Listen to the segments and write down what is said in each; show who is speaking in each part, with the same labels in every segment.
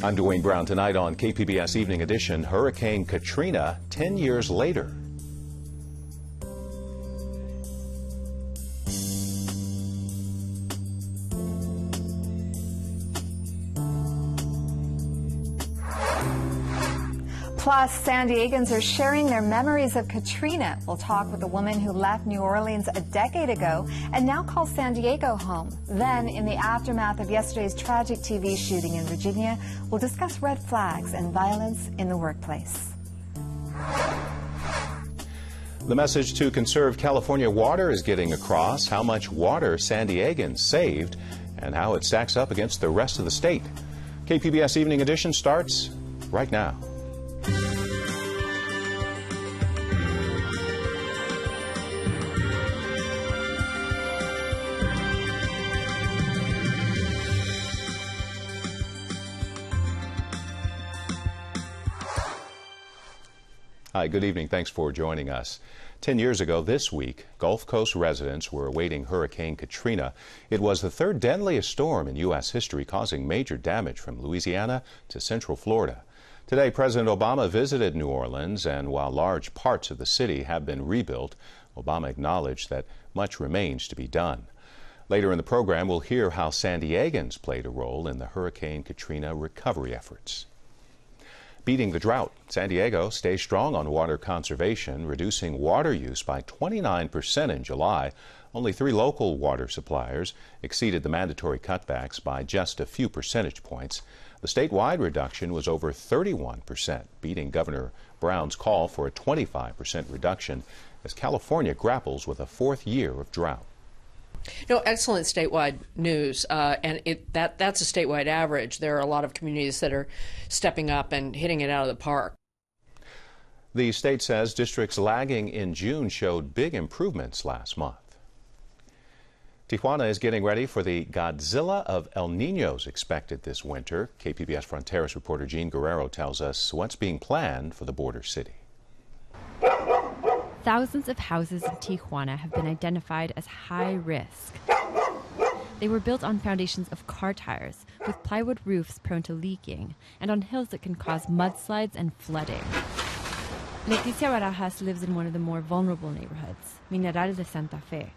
Speaker 1: I'm Dwayne Brown. Tonight on KPBS Evening Edition, Hurricane Katrina 10 years later.
Speaker 2: Plus, San Diegans are sharing their memories of Katrina. We'll talk with a woman who left New Orleans a decade ago and now calls San Diego home. Then, in the aftermath of yesterday's tragic TV shooting in Virginia, we'll discuss red flags and violence in the workplace.
Speaker 1: The message to conserve California water is getting across: how much water San Diegans saved and how it stacks up against the rest of the state. KPBS Evening Edition starts right now. Hi, good evening. Thanks for joining us. 10 years ago this week, Gulf Coast residents were awaiting Hurricane Katrina. It was the third deadliest storm in U.S. history, causing major damage from Louisiana to central Florida. Today, President Obama visited New Orleans, and while large parts of the city have been rebuilt, Obama acknowledged that much remains to be done. Later in the program, we'll hear how San Diegans played a role in the Hurricane Katrina recovery efforts. Beating the drought, San Diego stays strong on water conservation, reducing water use by 29% in July. Only 3 local water suppliers exceeded the mandatory cutbacks by just a few percentage points. The statewide reduction was over 31%, beating Governor Brown's call for a 25% reduction as California grapples with a 4th year of drought.
Speaker 3: No, excellent statewide news, and that's a statewide average. There are a lot of communities that are stepping up and hitting it out of the park.
Speaker 1: The state says districts lagging in June showed big improvements last month. Tijuana is getting ready for the Godzilla of El Niños expected this winter. KPBS Fronteras reporter Jean Guerrero tells us what's being planned for the border city.
Speaker 4: Thousands of houses in Tijuana have been identified as high risk. They were built on foundations of car tires, with plywood roofs prone to leaking, and on hills that can cause mudslides and flooding. Leticia Barajas lives in one of the more vulnerable neighborhoods, Mineral de Santa Fe.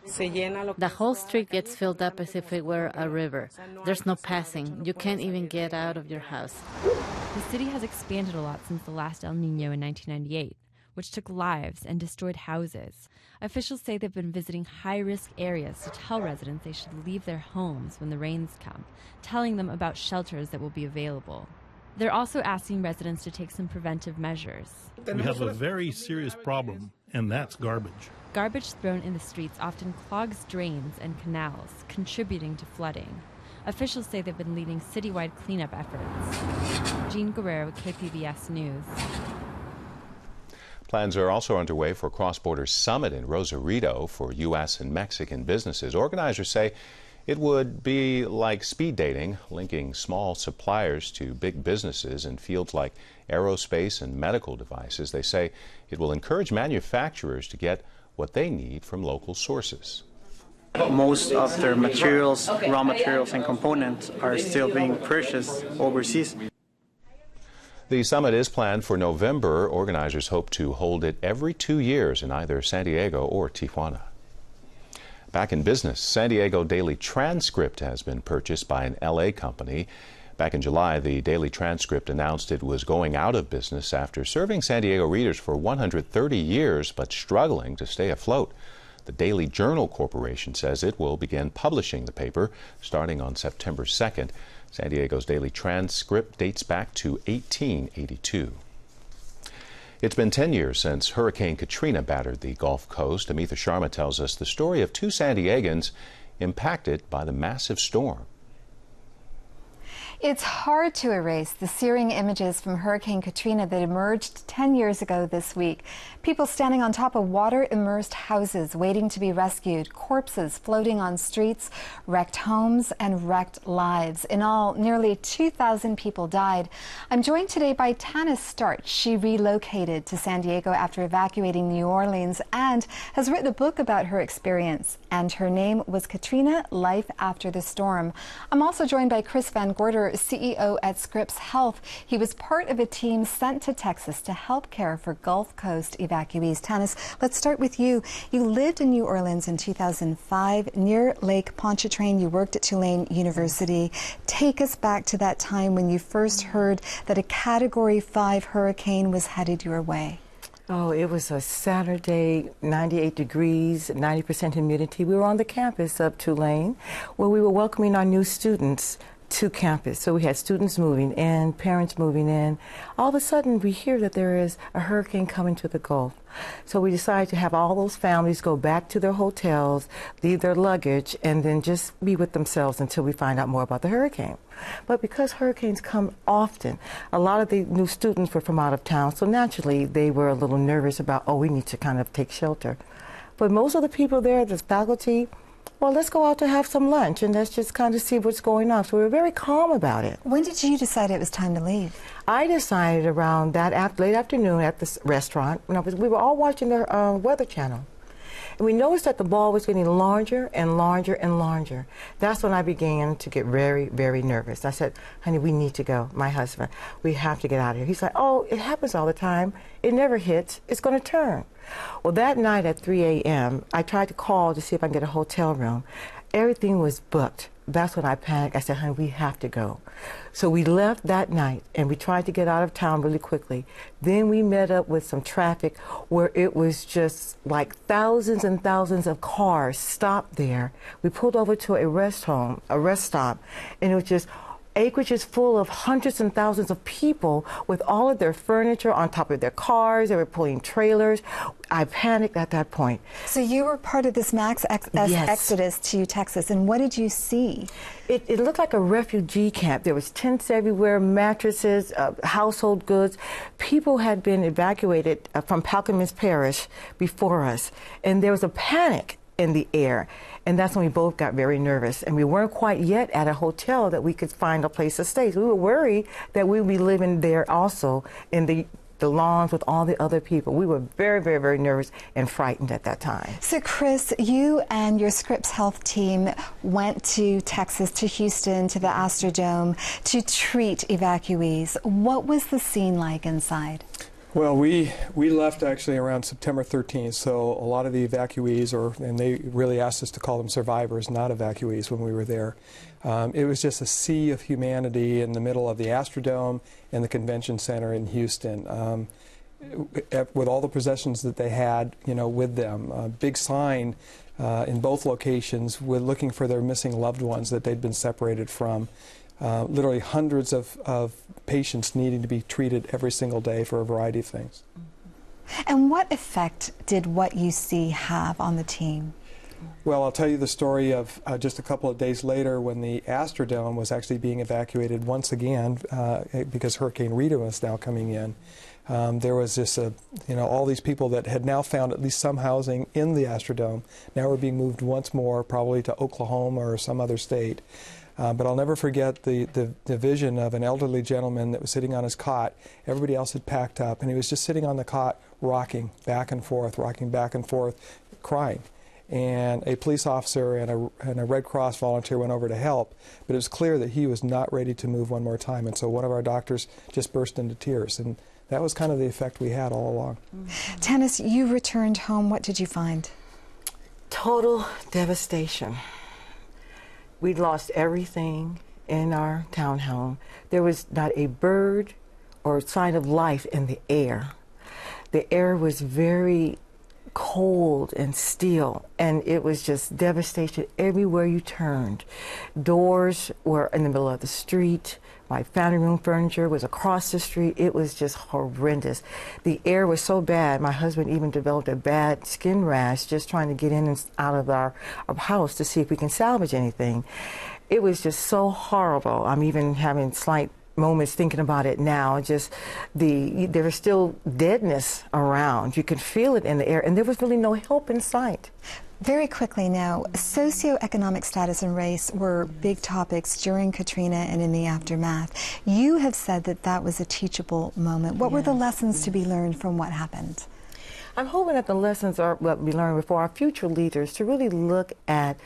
Speaker 5: The whole street gets filled up as if it were a river. There's no passing. You can't even get out of your house.
Speaker 4: The city has expanded a lot since the last El Nino in 1998. Which took lives and destroyed houses. Officials say they've been visiting high-risk areas to tell residents they should leave their homes when the rains come, telling them about shelters that will be available. They're also asking residents to take some preventive measures.
Speaker 6: We have a very serious problem, and that's garbage.
Speaker 4: Garbage thrown in the streets often clogs drains and canals, contributing to flooding. Officials say they've been leading citywide cleanup efforts. Jean Guerrero, KPBS News.
Speaker 1: Plans are also underway for a cross-border summit in Rosarito for U.S. and Mexican businesses. Organizers say it would be like speed dating, linking small suppliers to big businesses in fields like aerospace and medical devices. They say it will encourage manufacturers to get what they need from local sources.
Speaker 7: Most of their materials, raw materials and components are still being purchased overseas.
Speaker 1: The summit is planned for November. Organizers hope to hold it every 2 years in either San Diego or Tijuana. Back in business, San Diego Daily Transcript has been purchased by an LA company. Back in July, the Daily Transcript announced it was going out of business after serving San Diego readers for 130 years but struggling to stay afloat. The Daily Journal Corporation says it will begin publishing the paper starting on September 2nd. San Diego's Daily Transcript dates back to 1882. It's been 10 years since Hurricane Katrina battered the Gulf Coast. Amitha Sharma tells us the story of 2 San Diegans impacted by the massive storm.
Speaker 2: It's hard to erase the searing images from Hurricane Katrina that emerged 10 years ago this week. People standing on top of water-immersed houses waiting to be rescued, corpses floating on streets, wrecked homes, and wrecked lives. In all, nearly 2,000 people died. I'm joined today by Tana Starch. She relocated to San Diego after evacuating New Orleans and has written a book about her experience. and her name was Katrina, Life After the Storm. I'm also joined by Chris Van Gorder, CEO at Scripps Health. He was part of a team sent to Texas to help care for Gulf Coast evacuees. Tanis, let's start with you. You lived in New Orleans in 2005 near Lake Pontchartrain. You worked at Tulane University. Take us back to that time when you first heard that a Category 5 hurricane was headed your way.
Speaker 8: Oh, it was a Saturday, 98 degrees, 90% humidity. We were on the campus of Tulane where we were welcoming our new students to campus. So we had students moving in, parents moving in. All of a sudden, we hear that there is a hurricane coming to the Gulf. So we decided to have all those families go back to their hotels, leave their luggage, and then just be with themselves until we find out more about the hurricane. But because hurricanes come often, a lot of the new students were from out of town, so naturally they were a little nervous about, oh, we need to kind of take shelter. But most of the people there, the faculty, well, let's go out to have some lunch and let's just kind of see what's going on. So we were very calm about it.
Speaker 2: When did you decide it was time to leave?
Speaker 8: I decided around that late afternoon at the restaurant. We were all watching the Weather Channel. And we noticed that the ball was getting larger and larger and larger. That's when I began to get very, very nervous. I said, honey, we need to go. My husband, we have to get out of here. He's like, oh, it happens all the time. It never hits. It's going to turn. Well, that night at 3 a.m., I tried to call to see if I can get a hotel room. Everything was booked. That's when I panicked. I said, honey, we have to go. So we left that night, and we tried to get out of town really quickly. Then we met up with some traffic where it was just like thousands and thousands of cars stopped there. We pulled over to a rest stop, and it was just acreages full of hundreds and thousands of people with all of their furniture on top of their cars. They were pulling trailers. I panicked at that point.
Speaker 2: So you were part of this mass exodus to Texas, and what did you see?
Speaker 8: It looked like a refugee camp. There was tents everywhere, mattresses, household goods. People had been evacuated from Palcamis Parish before us, and there was a panic in the air. And that's when we both got very nervous. And we weren't quite yet at a hotel that we could find a place to stay. So we were worried that we would be living there also in the lawns with all the other people. We were very, very, very nervous and frightened at that time.
Speaker 2: So, Chris, you and your Scripps Health team went to Texas, to Houston, to the Astrodome to treat evacuees. What was the scene like inside?
Speaker 9: Well, we left actually around September 13th, so a lot of the evacuees, and they really asked us to call them survivors, not evacuees, when we were there. It was just a sea of humanity in the middle of the Astrodome and the Convention Center in Houston, with all the possessions that they had, with them. A big sign in both locations, looking for their missing loved ones that they'd been separated from. Literally hundreds of patients needing to be treated every single day for a variety of things.
Speaker 2: And what effect did what you see have on the team?
Speaker 9: Well, I'll tell you the story of just a couple of days later when the Astrodome was actually being evacuated once again because Hurricane Rita was now coming in. There was just all these people that had now found at least some housing in the Astrodome now were being moved once more, probably to Oklahoma or some other state. But I'll never forget the vision of an elderly gentleman that was sitting on his cot. Everybody else had packed up, and he was just sitting on the cot, rocking back and forth, crying. And a police officer and a Red Cross volunteer went over to help, but it was clear that he was not ready to move one more time. And so one of our doctors just burst into tears. And that was kind of the effect we had all along.
Speaker 2: Tanis, you returned home. What did you find?
Speaker 8: Total devastation. We'd lost everything in our townhome. There was not a bird or sign of life in the air. The air was very cold and still, and it was just devastation everywhere you turned. Doors were in the middle of the street. My family room furniture was across the street. It was just horrendous. The air was so bad, my husband even developed a bad skin rash just trying to get in and out of our house to see if we can salvage anything. It was just so horrible. I'm even having slight moments thinking about it now. Just there was still deadness around. You could feel it in the air, and there was really no help in sight.
Speaker 2: Very quickly now, socioeconomic status and race were big topics during Katrina and in the aftermath. You have said that that was a teachable moment. What were the lessons to be learned from what happened?
Speaker 8: I'm hoping that the lessons are what we learned for our future leaders to really look at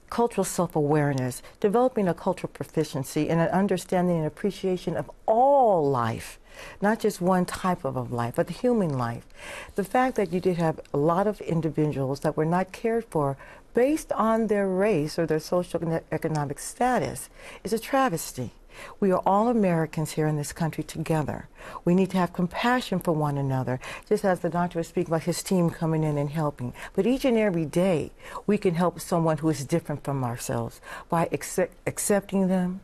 Speaker 8: cultural self-awareness, developing a cultural proficiency and an understanding and appreciation of all life, not just one type of life, but the human life. The fact that you did have a lot of individuals that were not cared for based on their race or their social and economic status is a travesty. We are all Americans here in this country together. We need to have compassion for one another, just as the doctor was speaking about his team coming in and helping. But each and every day, we can help someone who is different from ourselves by accepting them,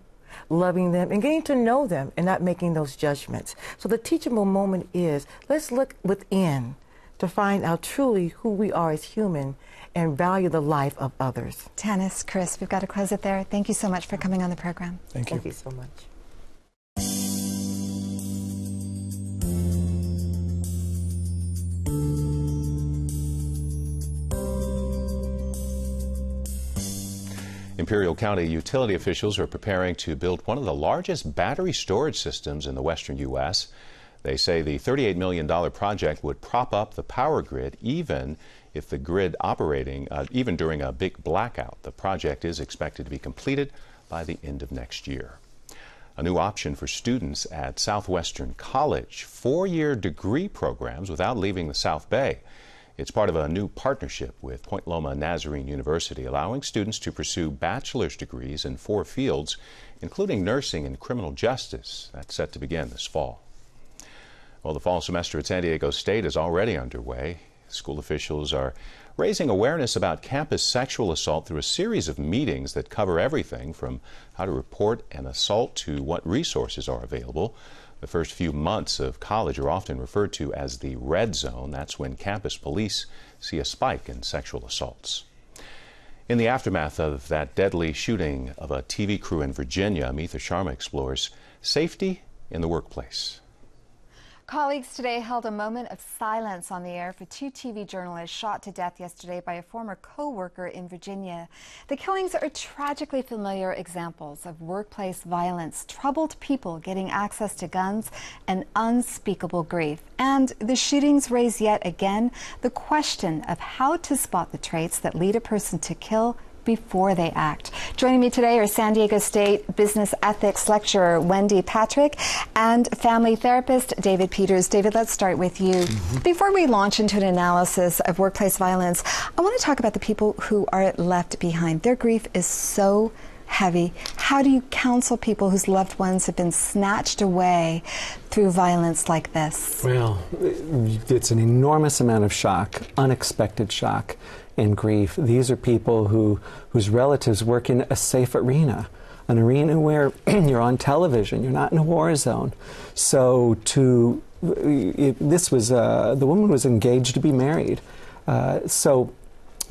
Speaker 8: loving them, and getting to know them and not making those judgments. So the teachable moment is, let's look within to find out truly who we are as human and value the life of others.
Speaker 2: Tanis, Chris, we've got to close it there. Thank you so much for coming on the program.
Speaker 9: Thank you.
Speaker 8: Thank you so much.
Speaker 1: Imperial County utility officials are preparing to build one of the largest battery storage systems in the western U.S. They say the $38 million project would prop up the power grid even if the grid operating, even during a big blackout. The project is expected to be completed by the end of next year. A new option for students at Southwestern College, 4-year degree programs without leaving the South Bay. It's part of a new partnership with Point Loma Nazarene University, allowing students to pursue bachelor's degrees in 4 fields, including nursing and criminal justice. That's set to begin this fall. Well, the fall semester at San Diego State is already underway. School officials are raising awareness about campus sexual assault through a series of meetings that cover everything from how to report an assault to what resources are available. The first few months of college are often referred to as the red zone. That's when campus police see a spike in sexual assaults. In the aftermath of that deadly shooting of a TV crew in Virginia, Amitha Sharma explores safety in the workplace.
Speaker 2: Colleagues today held a moment of silence on the air for 2 TV journalists shot to death yesterday by a former co-worker in Virginia. The killings are tragically familiar examples of workplace violence, troubled people getting access to guns, and unspeakable grief. And the shootings raise yet again the question of how to spot the traits that lead a person to kill before they act. Joining me today are San Diego State business ethics lecturer Wendy Patrick and family therapist David Peters. David, let's start with you. Before we launch into an analysis of workplace violence, I want to talk about the people who are left behind. Their grief is so heavy. How do you counsel people whose loved ones have been snatched away through violence like this?
Speaker 10: Well, it's an enormous amount of shock, unexpected shock and grief. These are people whose relatives work in a safe arena, an arena where you're on television, you're not in a war zone. So the woman was engaged to be married. So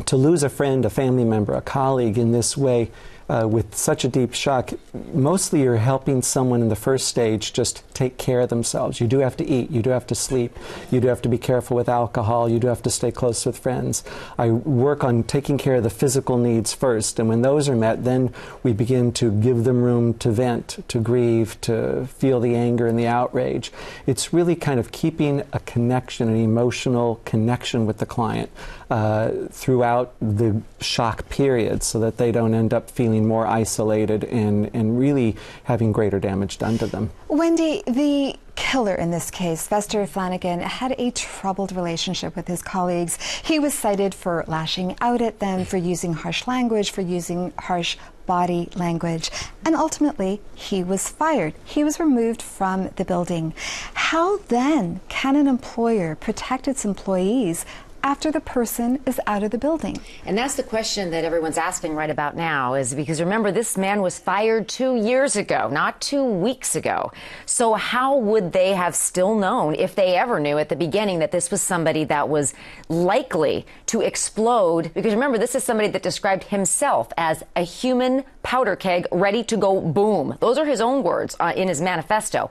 Speaker 10: to lose a friend, a family member, a colleague in this way, with such a deep shock, mostly you're helping someone in the first stage just take care of themselves. You do have to eat, you do have to sleep, you do have to be careful with alcohol, you do have to stay close with friends. I work on taking care of the physical needs first, and when those are met, then we begin to give them room to vent, to grieve, to feel the anger and the outrage. It's really kind of keeping a connection, an emotional connection with the client throughout the shock period so that they don't end up feeling more isolated and really having greater damage done to them.
Speaker 2: Wendy, the killer in this case, Vester Flanagan, had a troubled relationship with his colleagues. He was cited for lashing out at them, for using harsh language, for using harsh body language, and ultimately he was fired. He was removed from the building. How then can an employer protect its employees after the person is out of the building?
Speaker 11: And that's the question that everyone's asking right about now, is because remember, this man was fired 2 years ago, not 2 weeks ago. So how would they have still known, if they ever knew at the beginning, that this was somebody that was likely to explode? Because remember, this is somebody that described himself as a human powder keg ready to go boom. Those are his own words in his manifesto.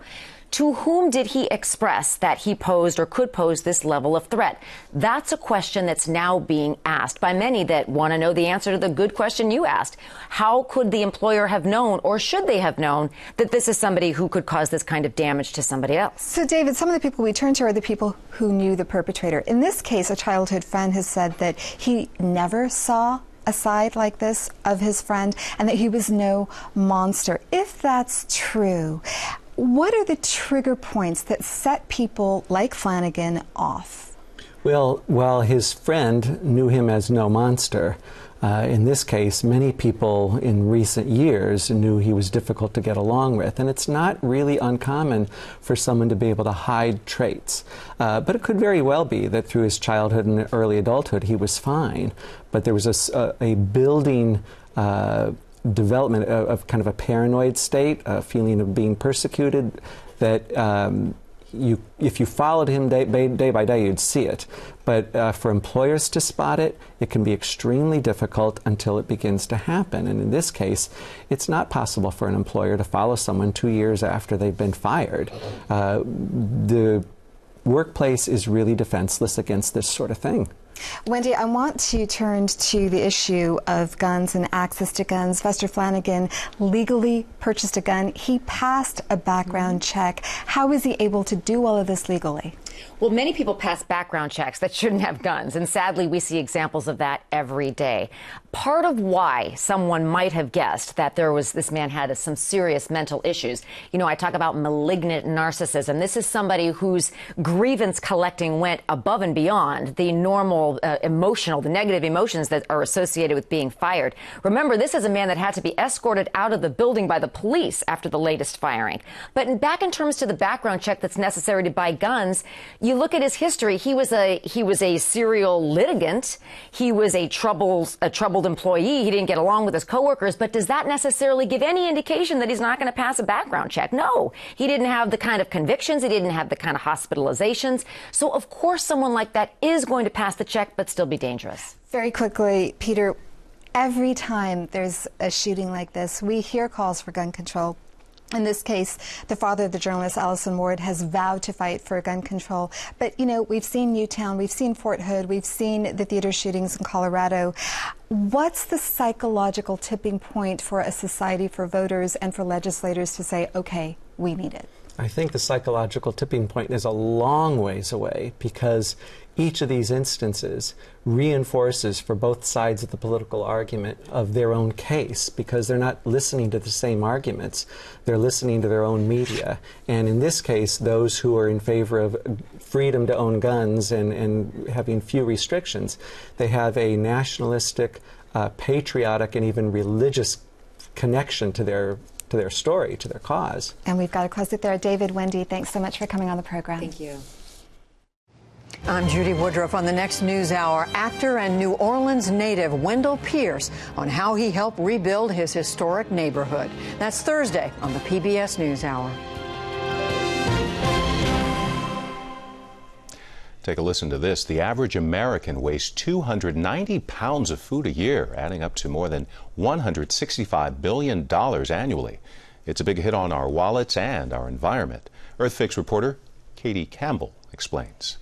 Speaker 11: To whom did he express that he posed or could pose this level of threat? That's a question that's now being asked by many that want to know the answer to the good question you asked. How could the employer have known, or should they have known, that this is somebody who could cause this kind of damage to somebody else?
Speaker 2: So, David, some of the people we turn to are the people who knew the perpetrator. In this case, a childhood friend has said that he never saw a side like this of his friend and that he was no monster. If that's true, what are the trigger points that set people like Flanagan off?
Speaker 10: Well, while his friend knew him as no monster, in this case, many people in recent years knew he was difficult to get along with. And it's not really uncommon for someone to be able to hide traits. But it could very well be that through his childhood and early adulthood, he was fine. But there was a building development of kind of a paranoid state, a feeling of being persecuted, that if you followed him day by day, you'd see it. But for employers to spot it, it can be extremely difficult until it begins to happen. And in this case, it's not possible for an employer to follow someone 2 years after they've been fired. The workplace is really defenseless against this sort of thing.
Speaker 2: Wendy, I want to turn to the issue of guns and access to guns. Vester Flanagan legally purchased a gun. He passed a background check. How is he able to do all of this legally?
Speaker 11: Well, many people pass background checks that shouldn't have guns, and sadly, we see examples of that every day. Part of why someone might have guessed that this man had some serious mental issues. You know, I talk about malignant narcissism. This is somebody whose grievance collecting went above and beyond the normal the negative emotions that are associated with being fired. Remember, this is a man that had to be escorted out of the building by the police after the latest firing. But back in terms to the background check that's necessary to buy guns, you look at his history. He was a serial litigant. He was a troubled employee. He didn't get along with his coworkers. But does that necessarily give any indication that he's not going to pass a background check? No. He didn't have the kind of convictions. He didn't have the kind of hospitalizations. So, of course, someone like that is going to pass the check but still be dangerous.
Speaker 2: Very quickly, Peter, every time there's a shooting like this, we hear calls for gun control. In this case, the father of the journalist, Allison Ward, has vowed to fight for gun control. But, you know, we've seen Newtown, we've seen Fort Hood, we've seen the theater shootings in Colorado. What's the psychological tipping point for a society, for voters, and for legislators to say, okay, we need it?
Speaker 10: I think the psychological tipping point is a long ways away, because each of these instances reinforces for both sides of the political argument of their own case, because they're not listening to the same arguments. They're listening to their own media. And in this case, those who are in favor of freedom to own guns and having few restrictions, they have a nationalistic, patriotic, and even religious connection to their story, to their cause.
Speaker 2: And we've got to close it there. David, Wendy, thanks so much for coming on the program.
Speaker 11: Thank you.
Speaker 12: I'm Judy Woodruff. On the next News Hour, actor and New Orleans native Wendell Pierce on how he helped rebuild his historic neighborhood. That's Thursday on the PBS News Hour.
Speaker 1: Take a listen to this. The average American wastes 290 pounds of food a year, adding up to more than $165 billion annually. It's a big hit on our wallets and our environment. EarthFix reporter Katie Campbell explains.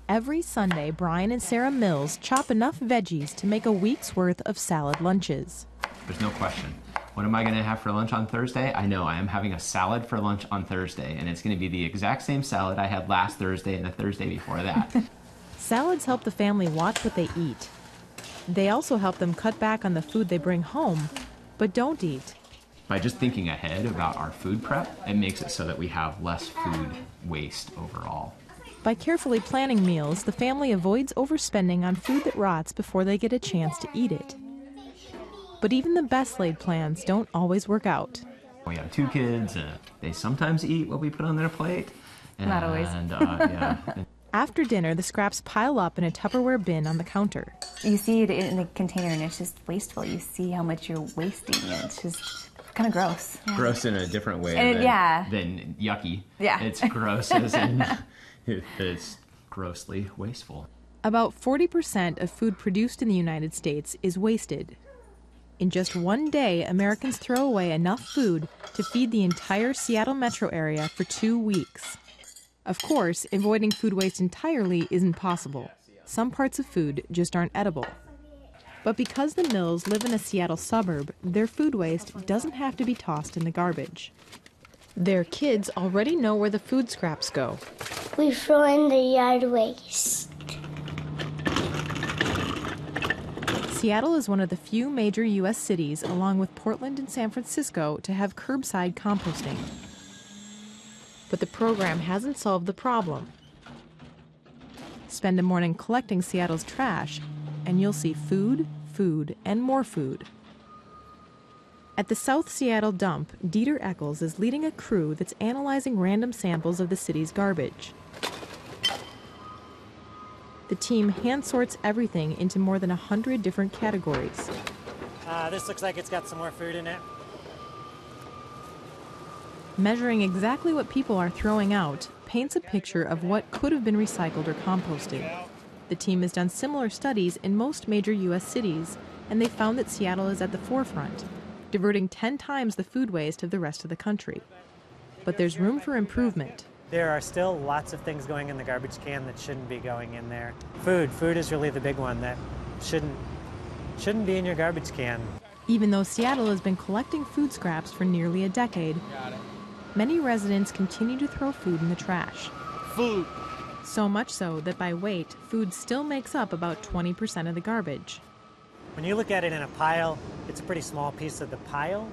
Speaker 13: Every Sunday, Brian and Sarah Mills chop enough veggies to make a week's worth of salad lunches.
Speaker 14: There's no question. What am I going to have for lunch on Thursday? I know I am having a salad for lunch on Thursday, and it's going to be the exact same salad I had last Thursday and the Thursday before that.
Speaker 13: Salads help the family watch what they eat. They also help them cut back on the food they bring home, but don't eat.
Speaker 14: By just thinking ahead about our food prep, it makes it so that we have less food waste overall.
Speaker 13: By carefully planning meals, the family avoids overspending on food that rots before they get a chance to eat it. But even the best laid plans don't always work out.
Speaker 14: We have 2 kids. They sometimes eat what we put on their plate.
Speaker 13: Not always.
Speaker 14: Yeah.
Speaker 13: After dinner, the scraps pile up in a Tupperware bin on the counter.
Speaker 15: You see it in the container and it's just wasteful. You see how much you're wasting. It's just kind of gross. Yeah.
Speaker 14: Gross in a different way than yucky.
Speaker 15: Yeah.
Speaker 14: It's gross as in it's grossly wasteful.
Speaker 13: About 40% of food produced in the United States is wasted. In just one day, Americans throw away enough food to feed the entire Seattle metro area for 2 weeks. Of course, avoiding food waste entirely isn't possible. Some parts of food just aren't edible. But because the Mills live in a Seattle suburb, their food waste doesn't have to be tossed in the garbage. Their kids already know where the food scraps go.
Speaker 16: We throw in the yard waste.
Speaker 13: Seattle is one of the few major U.S. cities, along with Portland and San Francisco, to have curbside composting. But the program hasn't solved the problem. Spend a morning collecting Seattle's trash, and you'll see food, food, and more food. At the South Seattle dump, Dieter Eccles is leading a crew that's analyzing random samples of the city's garbage. The team hand sorts everything into more than 100 different categories.
Speaker 17: This looks like it's got some more food in it.
Speaker 13: Measuring exactly what people are throwing out paints a picture of what could have been recycled or composted. The team has done similar studies in most major U.S. cities, and they found that Seattle is at the forefront, diverting 10 times the food waste of the rest of the country. But there's room for improvement.
Speaker 17: There are still lots of things going in the garbage can that shouldn't be going in there. Food is really the big one that shouldn't be in your garbage can.
Speaker 13: Even though Seattle has been collecting food scraps for nearly a decade, many residents continue to throw food in the trash.
Speaker 17: Food!
Speaker 13: So much so that by weight, food still makes up about 20% of the garbage.
Speaker 17: When you look at it in a pile, it's a pretty small piece of the pile,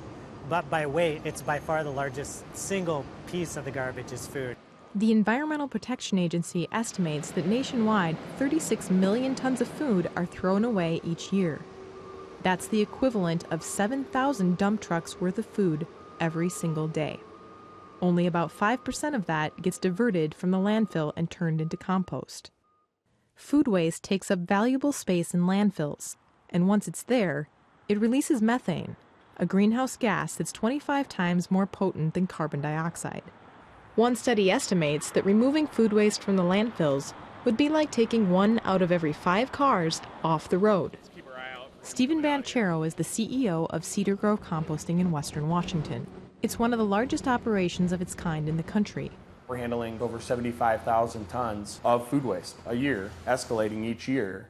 Speaker 17: but by weight, it's by far the largest single piece of the garbage is food.
Speaker 13: The Environmental Protection Agency estimates that nationwide, 36 million tons of food are thrown away each year. That's the equivalent of 7,000 dump trucks worth of food every single day. Only about 5% of that gets diverted from the landfill and turned into compost. Food waste takes up valuable space in landfills, and once it's there, it releases methane, a greenhouse gas that's 25 times more potent than carbon dioxide. One study estimates that removing food waste from the landfills would be like taking 1 out of every 5 cars off the road. Stephen Banchero is the CEO of Cedar Grove Composting in Western Washington. It's one of the largest operations of its kind in the country.
Speaker 18: We're handling over 75,000 tons of food waste a year, escalating each year,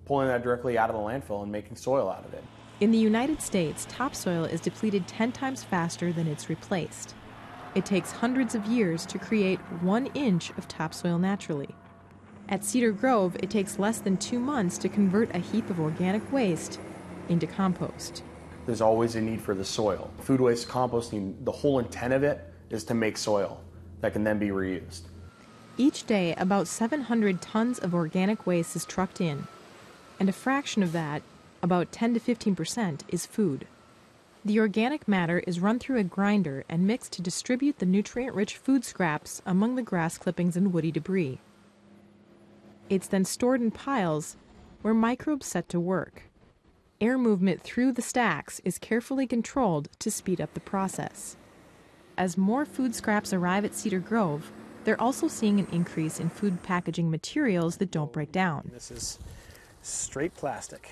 Speaker 18: pulling that directly out of the landfill and making soil out of it.
Speaker 13: In the United States, topsoil is depleted 10 times faster than it's replaced. It takes hundreds of years to create 1 inch of topsoil naturally. At Cedar Grove, it takes less than 2 months to convert a heap of organic waste into compost.
Speaker 18: There's always a need for the soil. Food waste composting, the whole intent of it is to make soil that can then be reused.
Speaker 13: Each day, about 700 tons of organic waste is trucked in, and a fraction of that, about 10 to 15%, is food. The organic matter is run through a grinder and mixed to distribute the nutrient-rich food scraps among the grass clippings and woody debris. It's then stored in piles where microbes set to work. Air movement through the stacks is carefully controlled to speed up the process. As more food scraps arrive at Cedar Grove, they're also seeing an increase in food packaging materials that don't break down.
Speaker 17: This is straight plastic.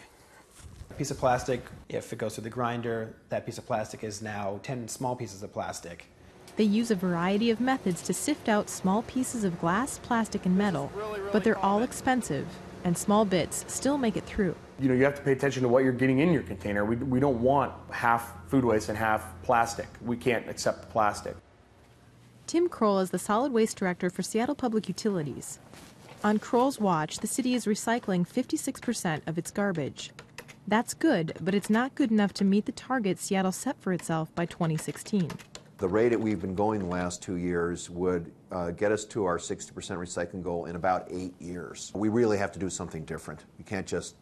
Speaker 19: A piece of plastic, if it goes through the grinder, that piece of plastic is now 10 small pieces of plastic.
Speaker 13: They use a variety of methods to sift out small pieces of glass, plastic, and metal, but they're all expensive, and small bits still make it through.
Speaker 18: You know, you have to pay attention to what you're getting in your container. We don't want half food waste and half plastic. We can't accept plastic.
Speaker 13: Tim Kroll is the solid waste director for Seattle Public Utilities. On Kroll's watch, the city is recycling 56% of its garbage. That's good, but it's not good enough to meet the target Seattle set for itself by 2016.
Speaker 20: The rate that we've been going the last 2 years would get us to our 60% recycling goal in about 8 years. We really have to do something different. We can't just,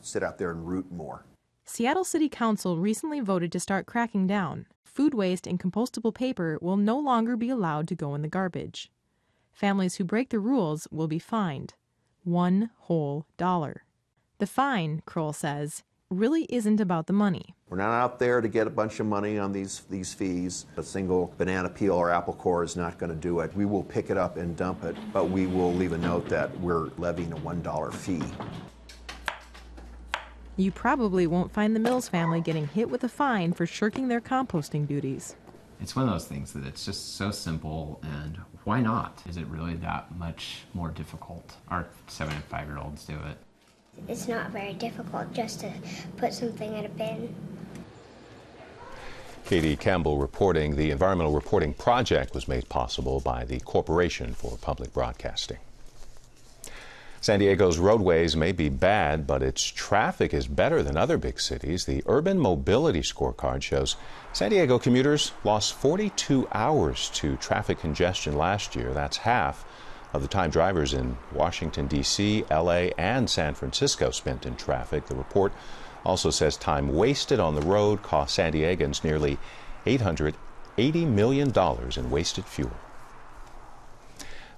Speaker 20: sit out there and root more.
Speaker 13: Seattle City Council recently voted to start cracking down. Food waste and compostable paper will no longer be allowed to go in the garbage. Families who break the rules will be fined $1 whole. The fine, Kroll says, really isn't about the money.
Speaker 20: We're not out there to get a bunch of money on these fees. A single banana peel or apple core is not going to do it. We will pick it up and dump it, but we will leave a note that we're levying a $1 fee.
Speaker 13: You probably won't find the Mills family getting hit with a fine for shirking their composting duties.
Speaker 14: It's one of those things that it's just so simple, and why not? Is it really that much more difficult? Our 7- and 5-year-olds do it.
Speaker 16: It's not very difficult just to put something in a bin.
Speaker 1: Katie Campbell reporting. The Environmental Reporting Project was made possible by the Corporation for Public Broadcasting. San Diego's roadways may be bad, but its traffic is better than other big cities. The Urban Mobility Scorecard shows San Diego commuters lost 42 hours to traffic congestion last year. That's half of the time drivers in Washington, D.C., L.A., and San Francisco spent in traffic. The report also says time wasted on the road cost San Diegans nearly $880 million in wasted fuel.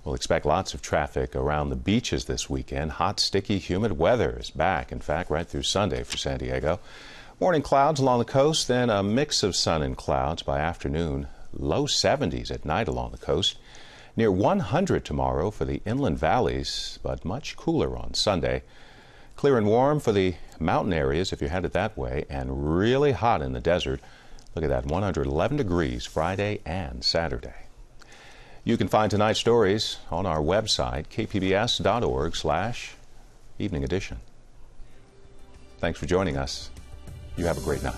Speaker 1: We'll expect lots of traffic around the beaches this weekend. Hot, sticky, humid weather is back, in fact, right through Sunday for San Diego. Morning clouds along the coast, then a mix of sun and clouds by afternoon. Low 70s at night along the coast. Near 100 tomorrow for the inland valleys, but much cooler on Sunday. Clear and warm for the mountain areas if you're headed that way, and really hot in the desert. Look at that, 111 degrees Friday and Saturday. You can find tonight's stories on our website, kpbs.org/evening edition. Thanks for joining us. You have a great night.